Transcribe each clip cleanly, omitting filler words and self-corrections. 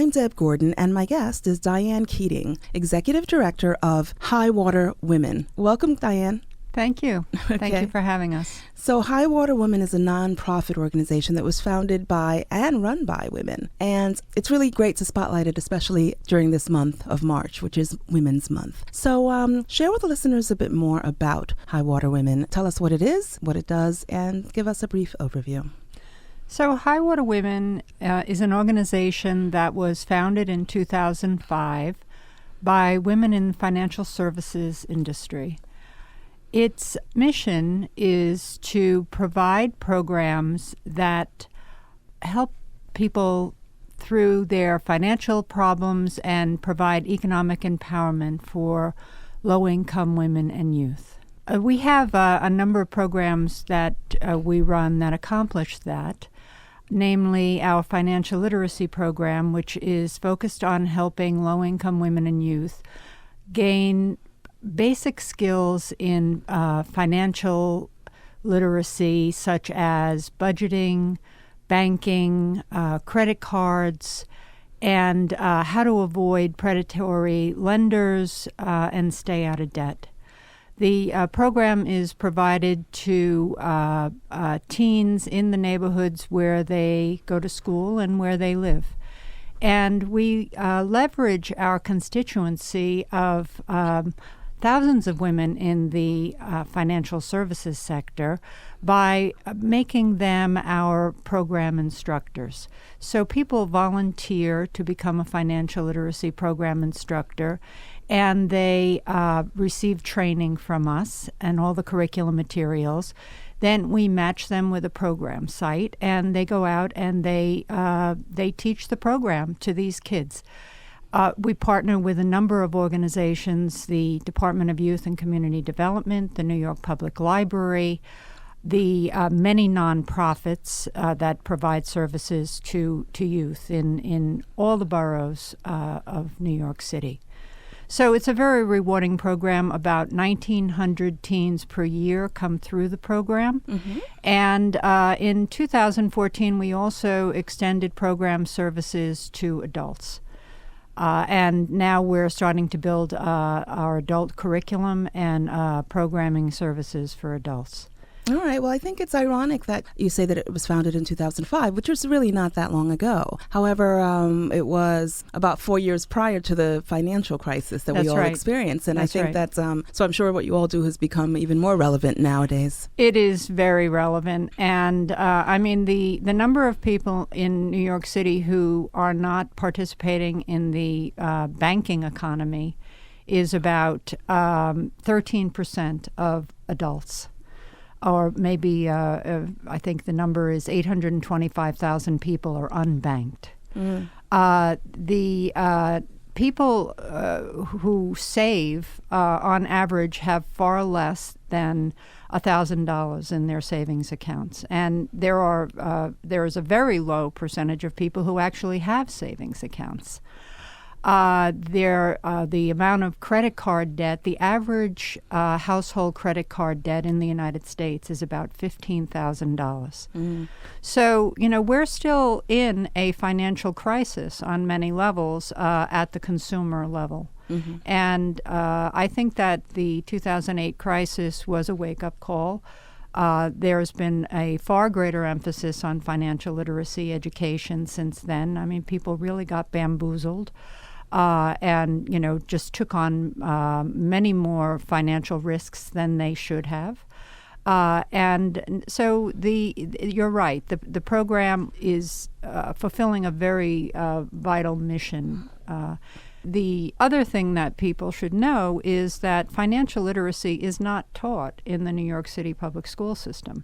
I'm Deb Gordon, and my guest is Diane Keating, Executive Director of High Water Women. Welcome, Diane. Thank you. Okay. Thank you for having us. So High Water Women is a nonprofit organization that was founded by and run by women. And it's really great to spotlight it, especially during this month of March, which is Women's Month. So share with the listeners a bit more about High Water Women. Tell us what it is, what it does, and give us a brief overview. So High Water Women is an organization that was founded in 2005 by women in the financial services industry. Its mission is to provide programs that help people through their financial problems and provide economic empowerment for low-income women and youth. We have a number of programs that we run that accomplish that, namely our financial literacy program, which is focused on helping low-income women and youth gain basic skills in financial literacy, such as budgeting, banking, credit cards, and how to avoid predatory lenders and stay out of debt. The program is provided to teens in the neighborhoods where they go to school and where they live. And we leverage our constituency of thousands of women in the financial services sector by making them our program instructors. So people volunteer to become a financial literacy program instructor, and they receive training from us and all the curriculum materials. Then we match them with a program site, and they go out and they teach the program to these kids. We partner with a number of organizations, the Department of Youth and Community Development, the New York Public Library, the many nonprofits that provide services to youth in all the boroughs of New York City. So it's a very rewarding program. About 1,900 teens per year come through the program. Mm-hmm. And in 2014, we also extended program services to adults. And now we're starting to build our adult curriculum and programming services for adults. All right. Well, I think it's ironic that you say that it was founded in 2005, which was really not that long ago. However, it was about 4 years prior to the financial crisis that we all experienced. And That's I think right. that's, so I'm sure what you all do has become even more relevant nowadays. It is very relevant. And I mean, the number of people in New York City who are not participating in the banking economy is about 13% of adults. Or maybe I think the number is 825,000 people are unbanked. Mm. The people who save, on average, have far less than $1,000 in their savings accounts, and there is a very low percentage of people who actually have savings accounts. The amount of credit card debt, the average household credit card debt in the United States is about $15,000. Mm. So, we're still in a financial crisis on many levels at the consumer level. Mm-hmm. And I think that the 2008 crisis was a wake-up call. There's been a far greater emphasis on financial literacy education since then. I mean, people really got bamboozled. And just took on many more financial risks than they should have. And so you're right. The program is fulfilling a very vital mission. The other thing that people should know is that financial literacy is not taught in the New York City public school system.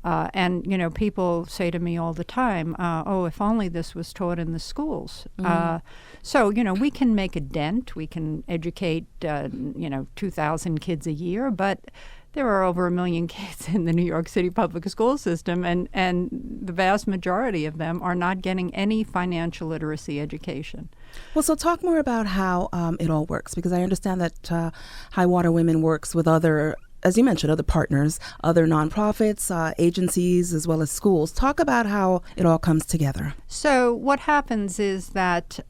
And people say to me all the time, if only this was taught in the schools. Mm. So we can make a dent. We can educate, 2,000 kids a year, but there are over 1 million kids in the New York City public school system, and the vast majority of them are not getting any financial literacy education. Well, so talk more about how it all works, because I understand that High Water Women works with other as you mentioned, other partners, other nonprofits, agencies, as well as schools. Talk about how it all comes together. So what happens is that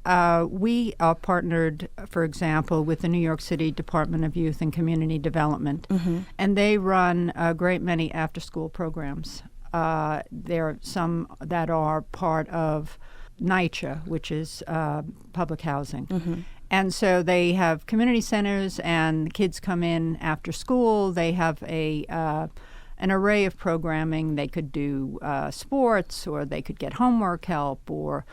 we are partnered, for example, with the New York City Department of Youth and Community Development, and they run a great many after-school programs. There are some that are part of NYCHA, which is public housing. And so they have community centers, and the kids come in after school. They have an array of programming. They could do sports, or they could get homework help, or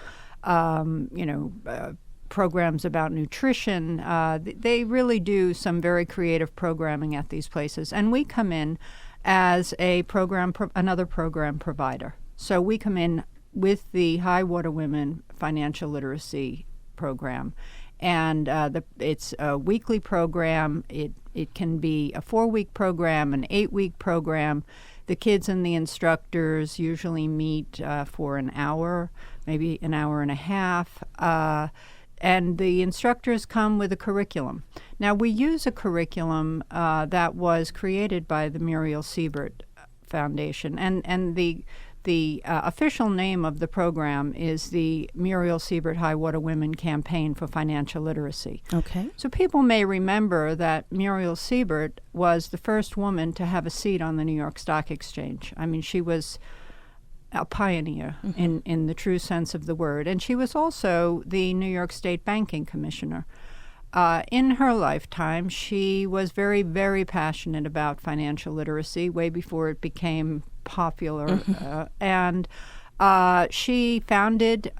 programs about nutrition. They really do some very creative programming at these places. And we come in as another program provider. So we come in with the High Water Women Financial Literacy Program. And it's a weekly program. It can be a 4-week program, an 8-week program. The kids and the instructors usually meet for an hour, maybe an hour and a half. And the instructors come with a curriculum. Now, we use a curriculum that was created by the Muriel Siebert Foundation. And the official name of the program is the Muriel Siebert High Water Women Campaign for Financial Literacy. Okay. So people may remember that Muriel Siebert was the first woman to have a seat on the New York Stock Exchange. I mean, she was a pioneer in the true sense of the word. And she was also the New York State Banking Commissioner. In her lifetime, she was very, very passionate about financial literacy way before it became popular. And she founded,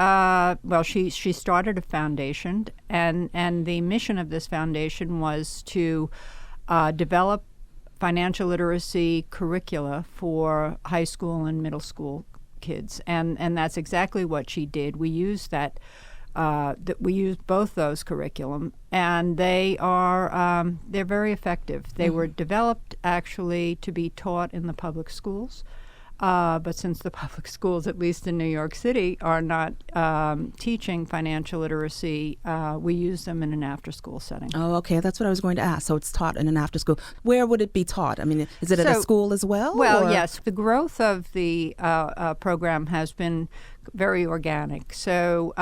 she started a foundation, and the mission of this foundation was to develop financial literacy curricula for high school and middle school kids. And that's exactly what she did. We used we used both those curriculum, and they're very effective. They were developed actually to be taught in the public schools, but since the public schools, at least in New York City, are not teaching financial literacy, we use them in an after-school setting. Oh, okay. That's what I was going to ask. So it's taught in an after-school. Where would it be taught? I mean, is it at a school as well? Well, yes. The growth of the program has been very organic. So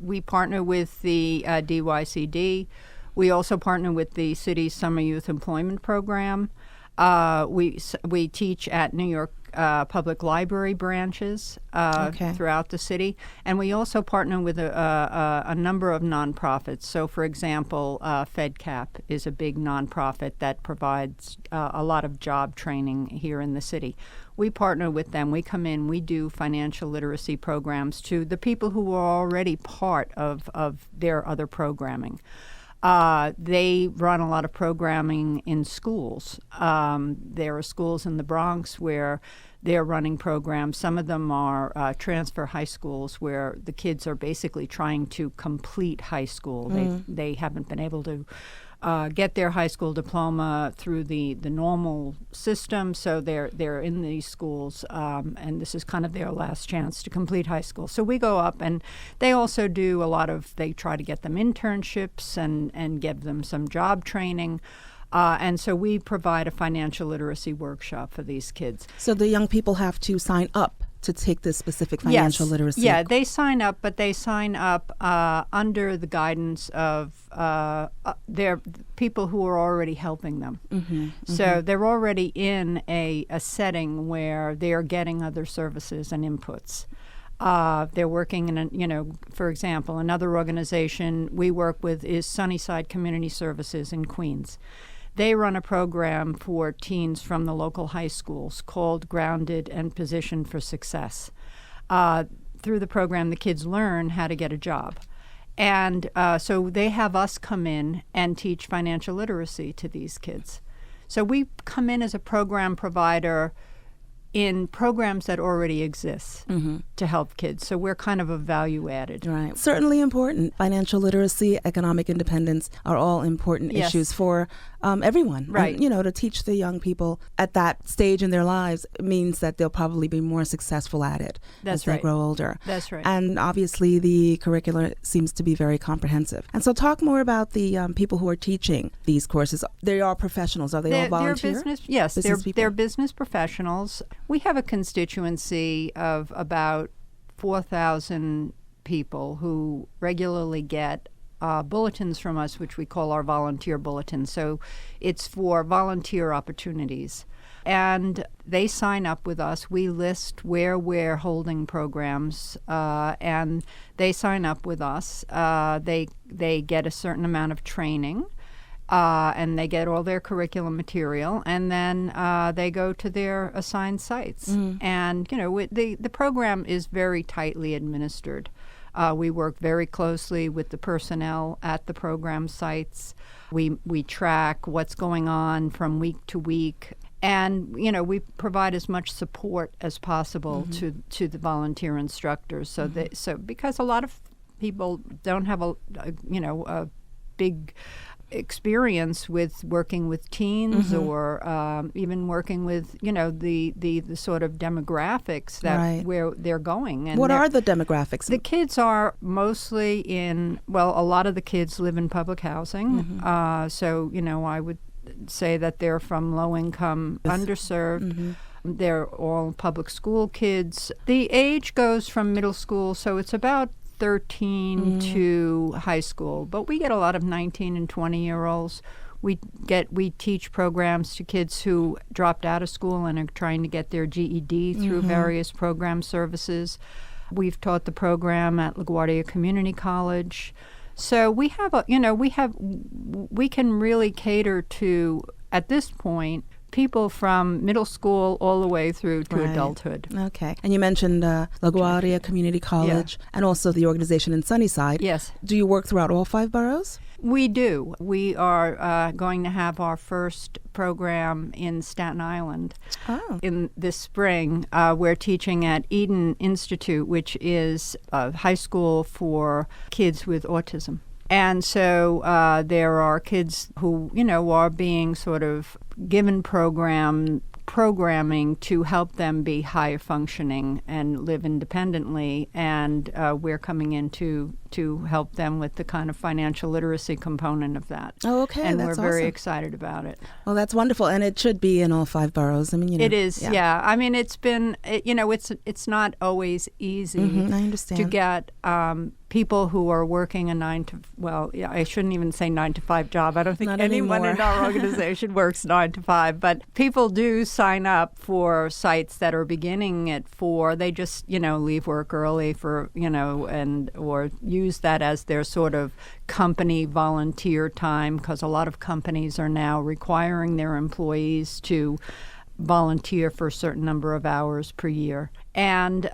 we partner with the DYCD. We also partner with the city's Summer Youth Employment Program. We teach at New York public library branches throughout the city, and we also partner with a number of nonprofits. So, for example, FedCap is a big nonprofit that provides a lot of job training here in the city. We partner with them. We come in. We do financial literacy programs to the people who are already part of their other programming. They run a lot of programming in schools. There are schools in the Bronx where they're running programs. Some of them are transfer high schools where the kids are basically trying to complete high school. They haven't been able to get their high school diploma through the normal system, so they're in these schools, and this is kind of their last chance to complete high school. So we go up, and they also do they try to get them internships and give them some job training. And so we provide a financial literacy workshop for these kids. So the young people have to sign up to take this specific financial literacy? Yeah, they sign up, but they sign up under the guidance of their people who are already helping them. So they're already in a setting where they are getting other services and inputs. They're working in for example, another organization we work with is Sunnyside Community Services in Queens. They run a program for teens from the local high schools called Grounded and Positioned for Success. Through the program, the kids learn how to get a job. And so they have us come in and teach financial literacy to these kids. So we come in as a program provider in programs that already exist to help kids. So we're kind of a value added. Right. Certainly important. Financial literacy, economic independence are all important issues for everyone. Right. And, to teach the young people at that stage in their lives means that they'll probably be more successful at it as they grow older. That's right. And obviously the curricula seems to be very comprehensive. And so talk more about the people who are teaching these courses. They are professionals. Are they all volunteer? They're business professionals. We have a constituency of about 4,000 people who regularly get bulletins from us, which we call our volunteer bulletins. So it's for volunteer opportunities. And they sign up with us. We list where we're holding programs, and they sign up with us. They get a certain amount of training. And they get all their curriculum material, and then they go to their assigned sites. And the program is very tightly administered. We work very closely with the personnel at the program sites. We track what's going on from week to week, and we provide as much support as possible to the volunteer instructors. So because a lot of people don't have a big experience with working with teens or even working with the sort of demographics that where they're going. And what are the demographics? The kids are mostly a lot of the kids live in public housing. So I would say that they're from low income, underserved. They're all public school kids. The age goes from middle school, so it's about 13 to high school, but we get a lot of 19 and 20-year-olds. We teach programs to kids who dropped out of school and are trying to get their GED through various program services. We've taught the program at LaGuardia Community College. So we can really cater to, at this point, people from middle school all the way through to adulthood. Okay. And you mentioned LaGuardia Community College and also the organization in Sunnyside. Yes. Do you work throughout all 5 boroughs? We do. We are going to have our first program in Staten Island in this spring. We're teaching at Eden Institute, which is a high school for kids with autism. And so there are kids who, are being sort of given programming to help them be higher functioning and live independently. And we're coming in to help them with the kind of financial literacy component of that. Oh, okay. And that's we're very awesome. excited about it. Well, that's wonderful. And it should be in all 5 boroughs. I mean, It is, yeah. I mean, it's been, it's not always easy I understand. to get people who are working a I shouldn't even say 9 to 5 job. I don't think Not anyone anymore. in our organization works 9 to 5, but people do sign up for sites that are beginning at 4. They just, leave work early for, or use that as their sort of company volunteer time, because a lot of companies are now requiring their employees to volunteer for a certain number of hours per year. And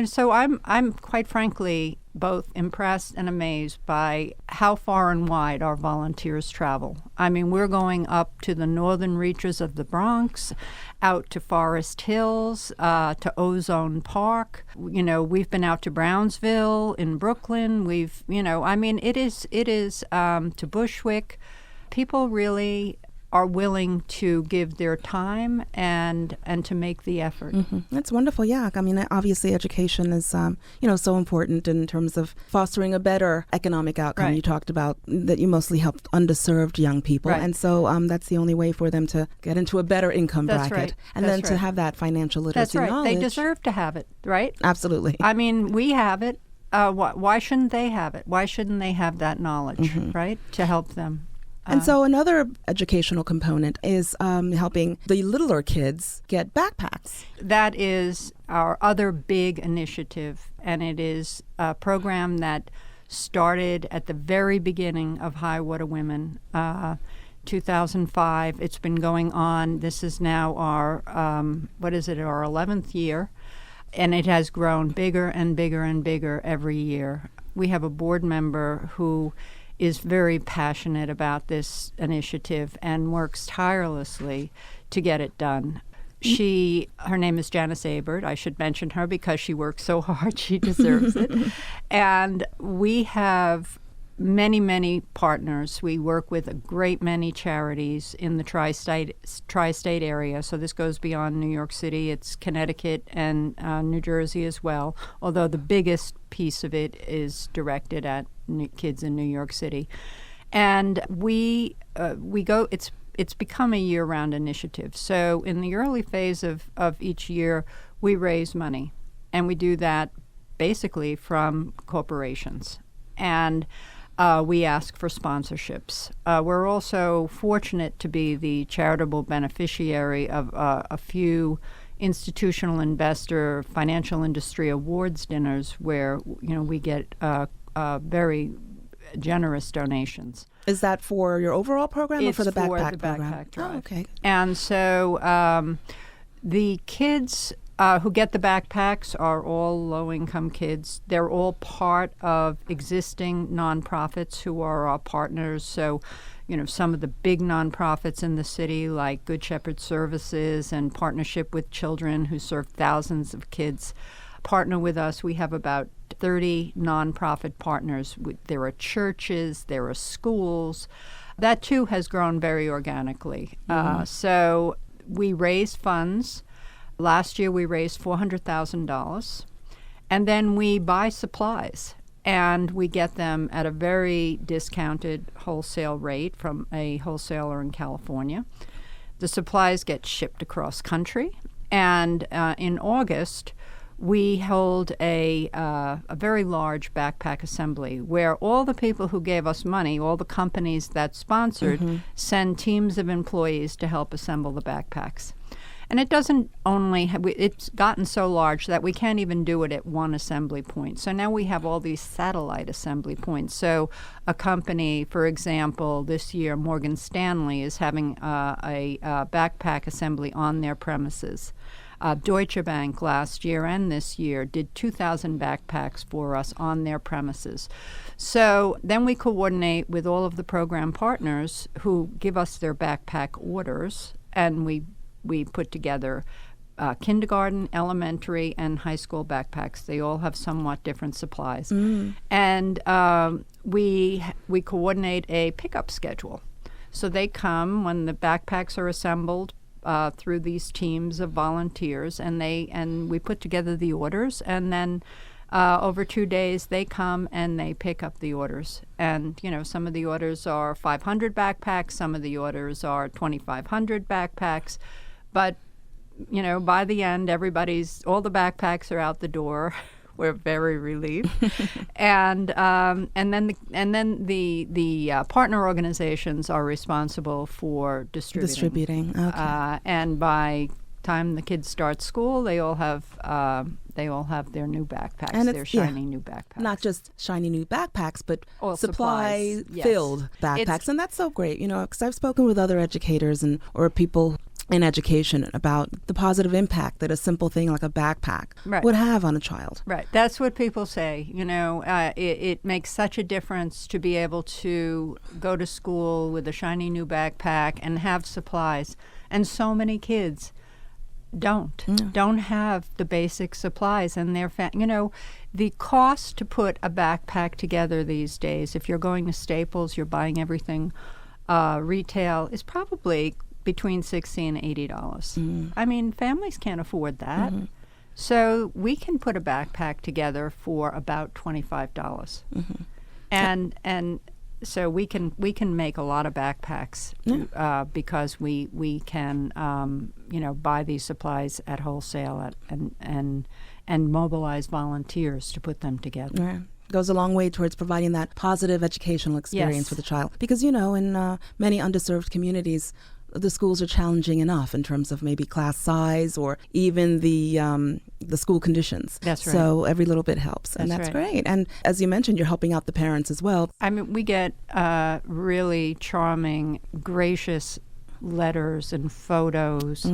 so I'm quite frankly both impressed and amazed by how far and wide our volunteers travel. I mean, we're going up to the northern reaches of the Bronx, out to Forest Hills, to Ozone Park. We've been out to Brownsville, in Brooklyn. It is to Bushwick. People really are willing to give their time and to make the effort. That's wonderful. Yeah. I mean, obviously education is, so important in terms of fostering a better economic outcome. Right. You talked about that you mostly help underserved young people. Right. And so that's the only way for them to get into a better income That's bracket. right. And That's then to right. have that financial literacy That's right. knowledge. They deserve to have it, right? Absolutely. I mean, we have it. Why shouldn't they have it? Why shouldn't they have that knowledge, right, to help them? And so another educational component is helping the littler kids get backpacks. That is our other big initiative, and it is a program that started at the very beginning of High Water Women, 2005. It's been going on. This is now our, our 11th year, and it has grown bigger and bigger and bigger every year. We have a board member who is very passionate about this initiative and works tirelessly to get it done. Her name is Janice Abert. I should mention her because she works so hard. She deserves it. And we have many, many partners. We work with a great many charities in the tri-state area. So this goes beyond New York City. It's Connecticut and New Jersey as well, although the biggest piece of it is directed at kids in New York City. And we go, it's become a year-round initiative. So in the early phase of each year, we raise money. And we do that basically from corporations. And we ask for sponsorships. We're also fortunate to be the charitable beneficiary of a few institutional investor financial industry awards dinners where we get very generous donations. Is that for your overall program or for the backpack the program? Backpack Drive. Oh, okay. And so the kids who get the backpacks are all low-income kids. They're all part of existing nonprofits who are our partners. So, some of the big nonprofits in the city, like Good Shepherd Services and Partnership with Children, who serve thousands of kids, partner with us. We have about 30 nonprofit partners. There are churches, there are schools. That, too, has grown very organically. So we raise funds. Last year we raised $400,000, and then we buy supplies, and we get them at a very discounted wholesale rate from a wholesaler in California. The supplies get shipped across country, and in August we hold a very large backpack assembly where all the people who gave us money, all the companies that sponsored, send teams of employees to help assemble the backpacks. And it doesn't only it's gotten so large that we can't even do it at one assembly point. So now we have all these satellite assembly points. So a company, for example, this year, Morgan Stanley is having a backpack assembly on their premises. Deutsche Bank last year and this year did 2,000 backpacks for us on their premises. So then we coordinate with all of the program partners who give us their backpack orders, and we put together kindergarten, elementary, and high school backpacks. They all have somewhat different supplies. And we coordinate a pickup schedule. So they come when the backpacks are assembled through these teams of volunteers, and we put together the orders, and then over 2 days they come and they pick up the orders. And some of the orders are 500 backpacks, some of the orders are 2,500 backpacks, but by the end all the backpacks are out the door. We're very relieved. and then the partner organizations are responsible for distributing. Okay. And by time the kids start school, they all have their new backpacks, and their shiny new backpacks. Not just shiny new backpacks, but all supply-filled backpacks. And that's so great, because I've spoken with other educators or people in education about the positive impact that a simple thing like a backpack would have on a child. Right. That's what people say. It makes such a difference to be able to go to school with a shiny new backpack and have supplies. And so many kids don't have the basic supplies, and the cost to put a backpack together these days, if you're going to Staples, you're buying everything retail, is probably between $60 and $80. I mean, families can't afford that. So we can put a backpack together for about $25. And so we can make a lot of backpacks because we can buy these supplies at wholesale and mobilize volunteers to put them together. Yeah. Goes a long way towards providing that positive educational experience for the child. Because in many underserved communities, the schools are challenging enough in terms of maybe class size or even the school conditions. That's right. So every little bit helps, and that's great. And as you mentioned, you're helping out the parents as well. I mean, we get really charming, gracious letters and photos.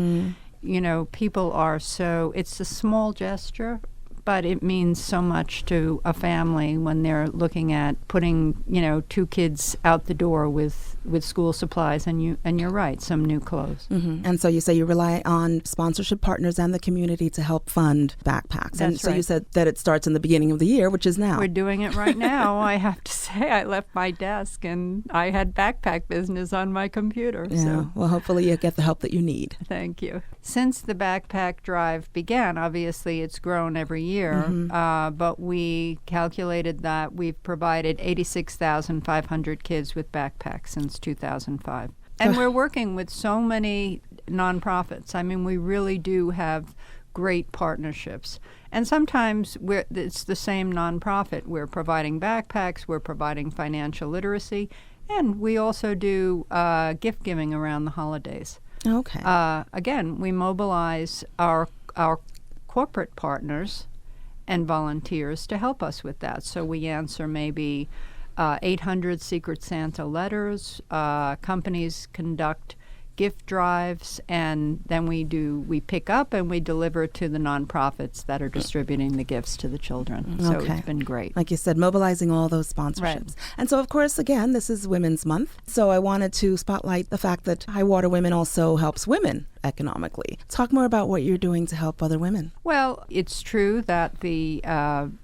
People are it's a small gesture, but it means so much to a family when they're looking at putting, 2 kids out the door with school supplies, and you're right, some new clothes. Mm-hmm. And so you say you rely on sponsorship partners and the community to help fund backpacks. And so right. You said that it starts in the beginning of the year, which is now. We're doing it right now. I have to say, I left my desk and I had backpack business on my computer. Yeah. So. Well, hopefully you get the help that you need. Thank you. Since the backpack drive began, obviously it's grown every year, but we calculated that we've provided 86,500 kids with backpacks since 2005. And we're working with so many nonprofits. I mean, we really do have great partnerships. And sometimes it's the same nonprofit. We're providing backpacks, we're providing financial literacy, and we also do gift giving around the holidays. Okay. Again, we mobilize our corporate partners and volunteers to help us with that. So we answer maybe 800 Secret Santa letters. Companies conduct gift drives, and then we pick up and we deliver to the nonprofits that are distributing the gifts to the children. So Okay. it's been great. Like you said, mobilizing all those sponsorships. Right. And so, of course, again, this is Women's Month. So I wanted to spotlight the fact that High Water Women also helps women economically. Talk more about what you're doing to help other women. Well, it's true that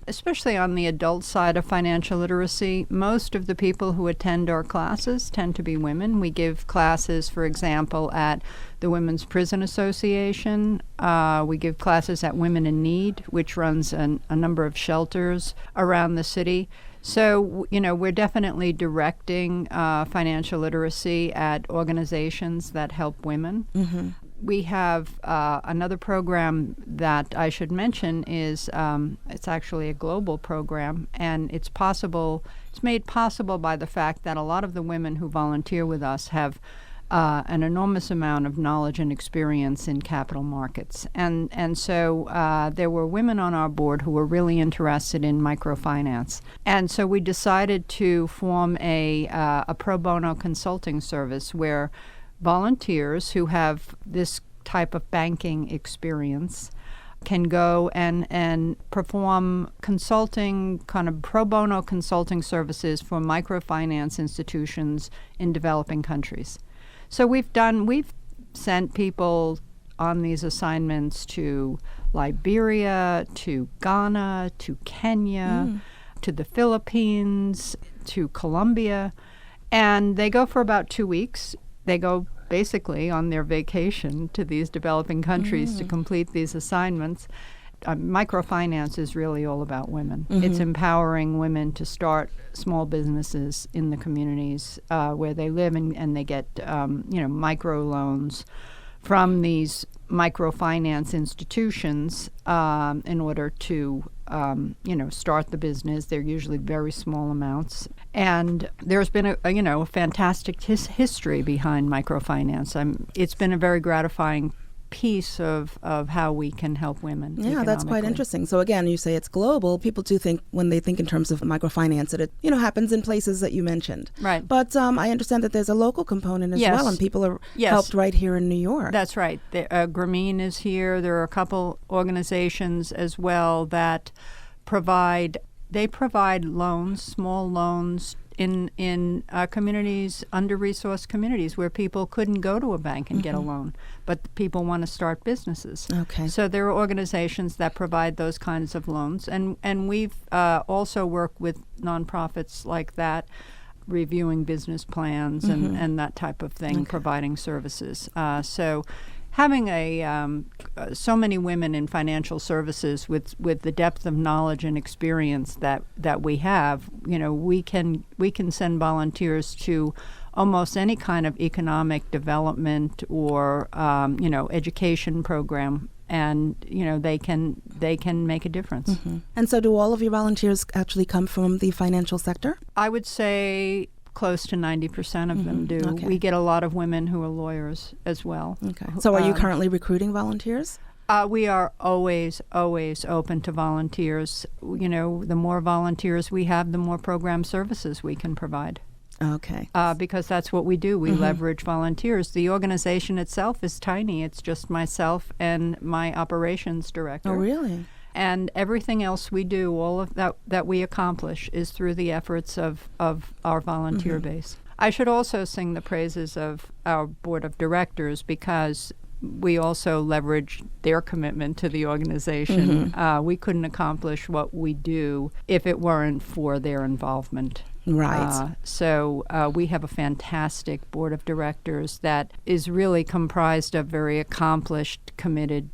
especially on the adult side of financial literacy, most of the people who attend our classes tend to be women. We give classes, for example, at the Women's Prison Association. We give classes at Women in Need, which runs a number of shelters around the city. So, we're definitely directing financial literacy at organizations that help women. Mm-hmm. We have another program that I should mention is it's actually a global program, and it's made possible by the fact that a lot of the women who volunteer with us have an enormous amount of knowledge and experience in capital markets. And so there were women on our board who were really interested in microfinance. And so we decided to form a pro bono consulting service where volunteers who have this type of banking experience can go and perform consulting, kind of pro bono consulting services for microfinance institutions in developing countries. So we've sent people on these assignments to Liberia, to Ghana, to Kenya, to the Philippines, to Colombia, and they go for about 2 weeks. They go basically on their vacation to these developing countries to complete these assignments. Microfinance is really all about women. Mm-hmm. It's empowering women to start small businesses in the communities where they live, and they get micro loans from these microfinance institutions in order to start the business. They're usually very small amounts. And there's been a fantastic history behind microfinance. It's been a very gratifying piece of how we can help women. Yeah, that's quite interesting. So again, you say it's global. People do think, when they think in terms of microfinance, that it happens in places that you mentioned. Right. But I understand that there's a local component as well, and people are helped right here in New York. That's right. Grameen is here. There are a couple organizations as well that provide loans, small loans, in communities, under-resourced communities, where people couldn't go to a bank and get a loan, but people want to start businesses. Okay. So there are organizations that provide those kinds of loans, and we've also worked with nonprofits like that, reviewing business plans and that type of thing, providing services. So having so many women in financial services with the depth of knowledge and experience that we have, we can send volunteers to almost any kind of economic development or education program, and they can make a difference. Mm-hmm. And so, do all of your volunteers actually come from the financial sector? I would say close to 90% of them do. Okay. We get a lot of women who are lawyers as well. Okay. So are you currently recruiting volunteers? We are always open to volunteers. The more volunteers we have, the more program services we can provide. Okay. Because that's what we do. We leverage volunteers. The organization itself is tiny. It's just myself and my operations director. Oh, really? And everything else we do, all of that we accomplish, is through the efforts of our volunteer base. I should also sing the praises of our board of directors, because we also leverage their commitment to the organization. We couldn't accomplish what we do if it weren't for their involvement. Right. So we have a fantastic board of directors that is really comprised of very accomplished, committed,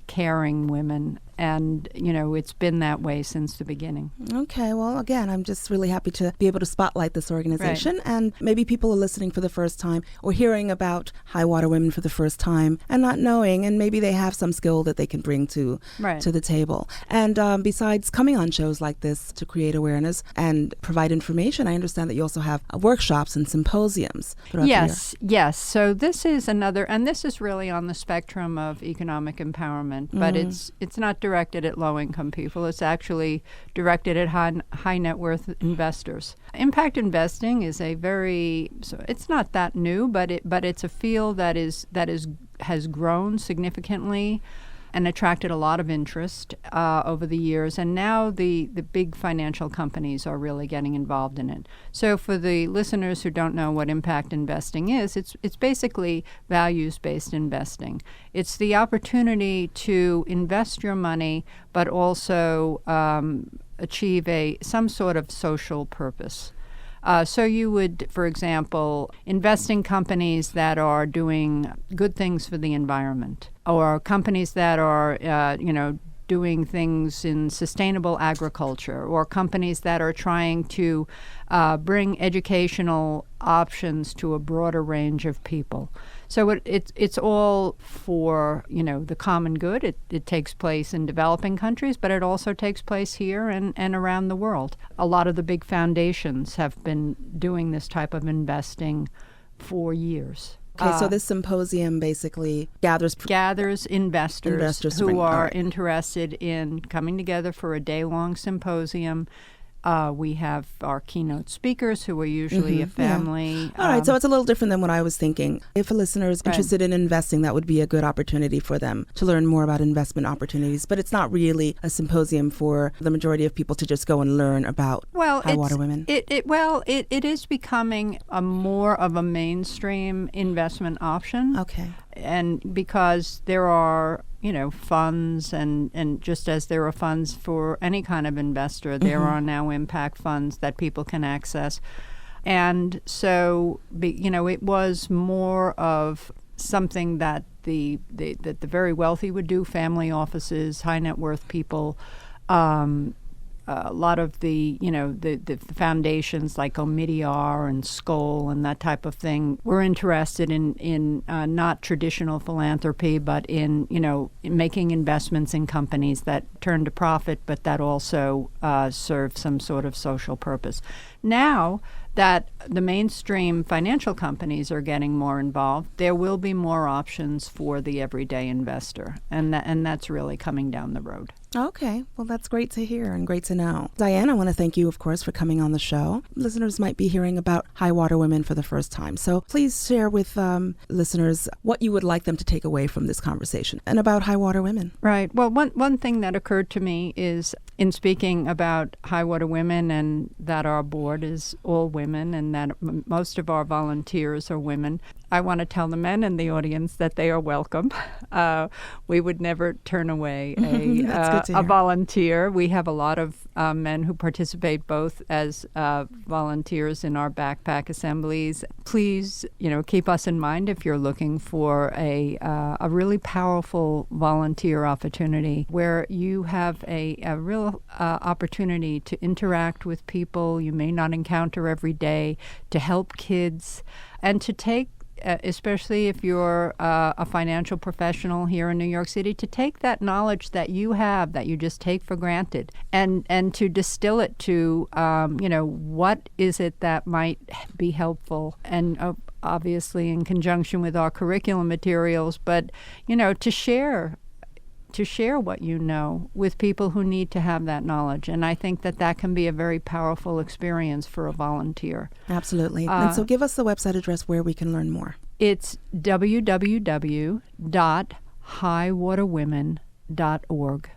caring women. And, it's been that way since the beginning. Okay. Well, again, I'm just really happy to be able to spotlight this organization. Right. And maybe people are listening for the first time or hearing about High Water Women for the first time and not knowing, and maybe they have some skill that they can bring to the table. And besides coming on shows like this to create awareness and provide information, I understand that you also have workshops and symposiums throughout the year. Yes. So this is another, and this is really on the spectrum of economic empowerment, but it's not directed at low-income people. It's actually directed at high net worth investors. Impact investing is it's not that new, but it's a field that has grown significantly and attracted a lot of interest over the years. And now the big financial companies are really getting involved in it. So for the listeners who don't know what impact investing is, it's basically values-based investing. It's the opportunity to invest your money, but also achieve some sort of social purpose. So you would, for example, invest in companies that are doing good things for the environment, or companies that are, doing things in sustainable agriculture, or companies that are trying to bring educational options to a broader range of people. So it's all for, the common good. It takes place in developing countries, but it also takes place here and around the world. A lot of the big foundations have been doing this type of investing for years. Okay, so this symposium basically gathers investors who are interested in coming together for a day-long symposium. We have our keynote speakers who are usually a family. All right, so it's a little different than what I was thinking. If a listener is interested in investing, that would be a good opportunity for them to learn more about investment opportunities. But it's not really a symposium for the majority of people to just go and learn about High Water Women. It is becoming more of a mainstream investment option. Okay. And because there are funds, and just as there are funds for any kind of investor, there are now impact funds that people can access. And so, it was more of something that the very wealthy would do, family offices, high net worth people. A lot of the foundations like Omidyar and Skoll and that type of thing were interested in not traditional philanthropy, but in making investments in companies that turn to profit, but that also serve some sort of social purpose. Now that the mainstream financial companies are getting more involved, there will be more options for the everyday investor, and that's really coming down the road. Okay. Well, that's great to hear and great to know. Diane, I want to thank you, of course, for coming on the show. Listeners might be hearing about High Water Women for the first time. So please share with listeners what you would like them to take away from this conversation and about High Water Women. Right. Well, one thing that occurred to me is in speaking about High Water Women, and that our board is all women and that most of our volunteers are women, I want to tell the men in the audience that they are welcome. We would never turn away a volunteer. We have a lot of men who participate both as volunteers in our backpack assemblies. Please, keep us in mind if you're looking for a really powerful volunteer opportunity where you have a real opportunity to interact with people you may not encounter every day, to help kids, and to take especially if you're a financial professional here in New York City, to take that knowledge that you have, that you just take for granted, and to distill it to, what is it that might be helpful, and obviously in conjunction with our curriculum materials, but, to share what you know with people who need to have that knowledge. And I think that can be a very powerful experience for a volunteer. Absolutely. And so give us the website address where we can learn more. It's www.highwaterwomen.org.